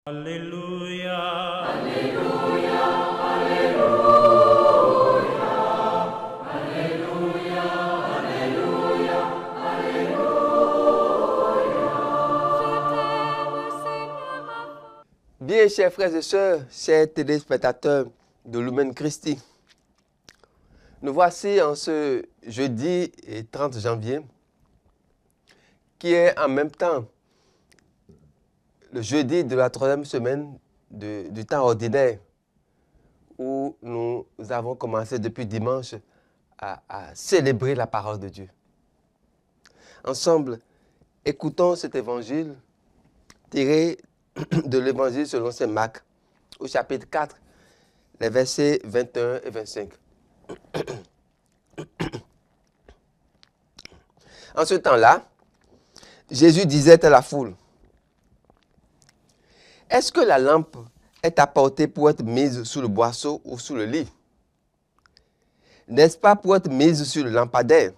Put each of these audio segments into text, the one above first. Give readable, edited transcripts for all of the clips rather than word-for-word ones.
Alléluia. Alléluia, Alléluia, Alléluia, Alléluia, Alléluia. Bien, chers frères et sœurs, chers téléspectateurs de Lumen Christi, nous voici en ce jeudi 30 janvier, qui est en même temps le jeudi de la 3e semaine du temps ordinaire, où nous avons commencé depuis dimanche à célébrer la parole de Dieu. Ensemble, écoutons cet évangile tiré de l'évangile selon saint Marc, au chapitre 4, les versets 21 et 25. En ce temps-là, Jésus disait à la foule: « Est-ce que la lampe est apportée pour être mise sous le boisseau ou sous le lit? N'est-ce pas pour être mise sur le lampadaire?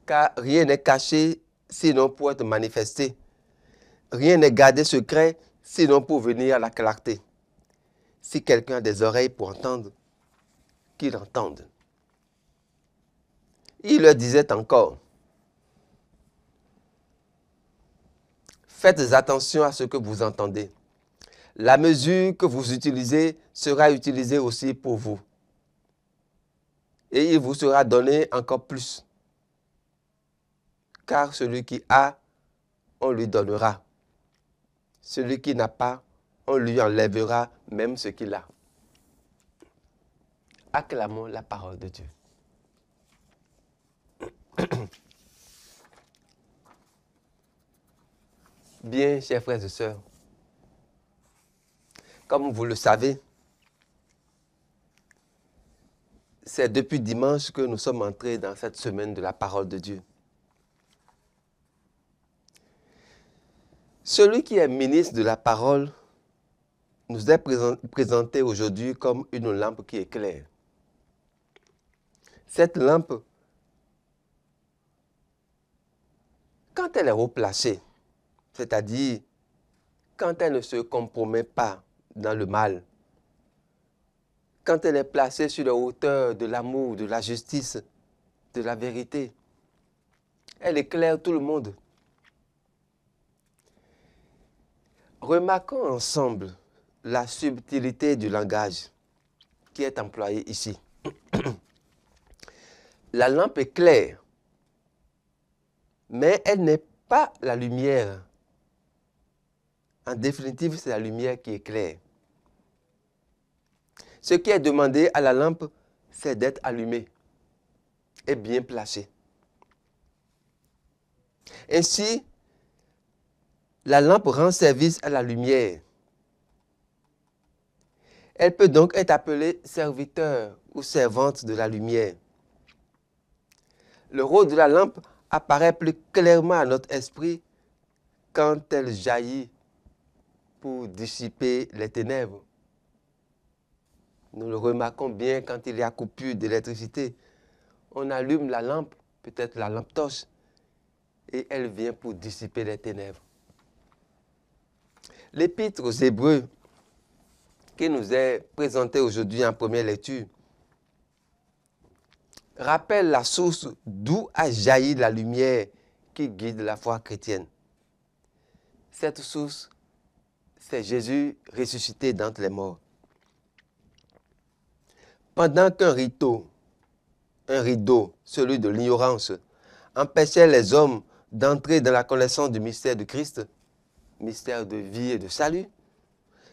Car rien n'est caché sinon pour être manifesté. Rien n'est gardé secret sinon pour venir à la clarté. Si quelqu'un a des oreilles pour entendre, qu'il entende. » Il leur disait encore: « Faites attention à ce que vous entendez. La mesure que vous utilisez sera utilisée aussi pour vous. Et il vous sera donné encore plus. Car celui qui a, on lui donnera. Celui qui n'a pas, on lui enlèvera même ce qu'il a. » Acclamons la parole de Dieu. Bien, chers frères et sœurs, comme vous le savez, c'est depuis dimanche que nous sommes entrés dans cette semaine de la parole de Dieu. Celui qui est ministre de la parole nous est présenté aujourd'hui comme une lampe qui éclaire. Cette lampe, quand elle est haut placée, c'est-à-dire quand elle ne se compromet pas dans le mal, quand elle est placée sur les hauteurs de l'amour, de la justice, de la vérité, elle éclaire tout le monde. Remarquons ensemble la subtilité du langage qui est employé ici. La lampe éclaire, mais elle n'est pas la lumière. En définitive, c'est la lumière qui éclaire. Ce qui est demandé à la lampe, c'est d'être allumée et bien placée. Ainsi, la lampe rend service à la lumière. Elle peut donc être appelée serviteur ou servante de la lumière. Le rôle de la lampe apparaît plus clairement à notre esprit quand elle jaillit pour dissiper les ténèbres. Nous le remarquons bien quand il y a coupure d'électricité. On allume la lampe, peut-être la lampe torche, et elle vient pour dissiper les ténèbres. L'épître aux Hébreux qui nous est présentée aujourd'hui en première lecture rappelle la source d'où a jailli la lumière qui guide la foi chrétienne. Cette source, c'est Jésus ressuscité d'entre les morts. Pendant qu'un rideau, celui de l'ignorance, empêchait les hommes d'entrer dans la connaissance du mystère de Christ, mystère de vie et de salut,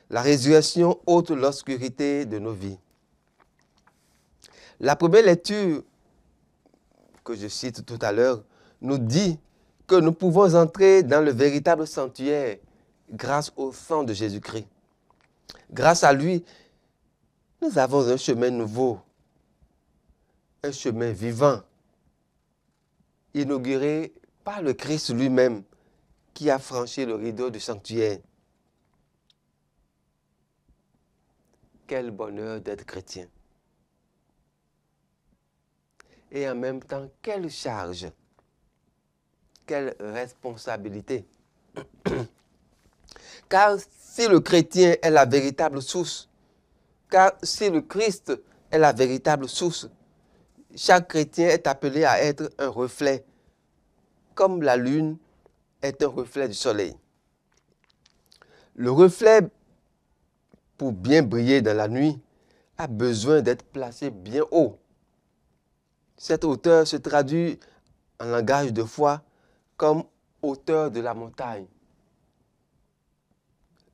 la résurrection ôte l'obscurité de nos vies. La première lecture que je cite tout à l'heure nous dit que nous pouvons entrer dans le véritable sanctuaire grâce au sang de Jésus-Christ. Grâce à lui, nous avons un chemin nouveau, un chemin vivant, inauguré par le Christ lui-même qui a franchi le rideau du sanctuaire. Quel bonheur d'être chrétien. Et en même temps, quelle charge, quelle responsabilité. Car si le chrétien est la véritable source, car si le Christ est la véritable source, chaque chrétien est appelé à être un reflet, comme la lune est un reflet du soleil. Le reflet, pour bien briller dans la nuit, a besoin d'être placé bien haut. Cette hauteur se traduit en langage de foi comme hauteur de la montagne.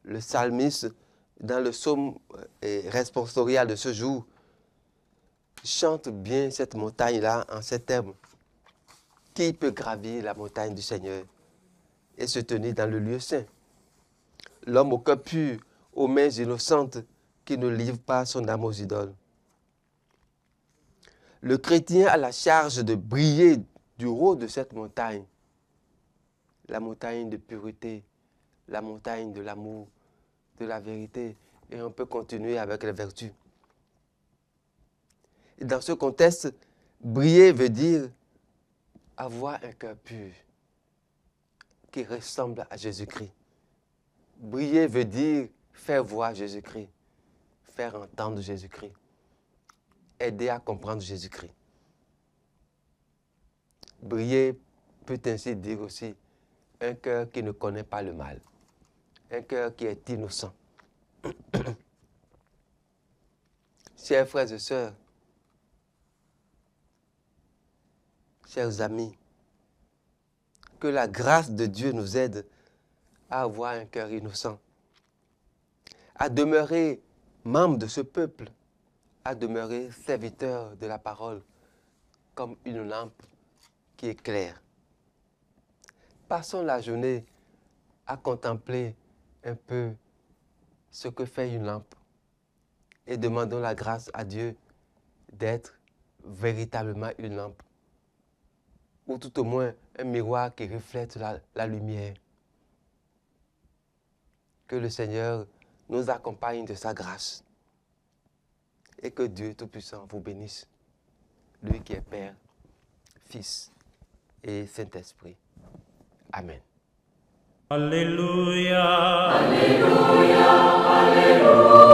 Le psalmiste, dans le psaume responsorial de ce jour, chante bien cette montagne-là en ces termes. Qui peut gravir la montagne du Seigneur et se tenir dans le lieu saint? L'homme au cœur pur, aux mains innocentes, qui ne livre pas son âme aux idoles. Le chrétien a la charge de briller du haut de cette montagne, la montagne de pureté, la montagne de l'amour, de la vérité, et on peut continuer avec les vertus. Et dans ce contexte, briller veut dire avoir un cœur pur qui ressemble à Jésus-Christ. Briller veut dire faire voir Jésus-Christ, faire entendre Jésus-Christ, aider à comprendre Jésus-Christ. Briller peut ainsi dire aussi un cœur qui ne connaît pas le mal, un cœur qui est innocent. Chers frères et sœurs, chers amis, que la grâce de Dieu nous aide à avoir un cœur innocent, à demeurer membre de ce peuple, à demeurer serviteur de la parole, comme une lampe qui éclaire. Passons la journée à contempler un peu ce que fait une lampe et demandons la grâce à Dieu d'être véritablement une lampe, ou tout au moins un miroir qui reflète la lumière. Que le Seigneur nous accompagne de sa grâce et que Dieu Tout-Puissant vous bénisse, lui qui est Père, Fils et Saint-Esprit. Amen. Alléluia. Alléluia, Alléluia.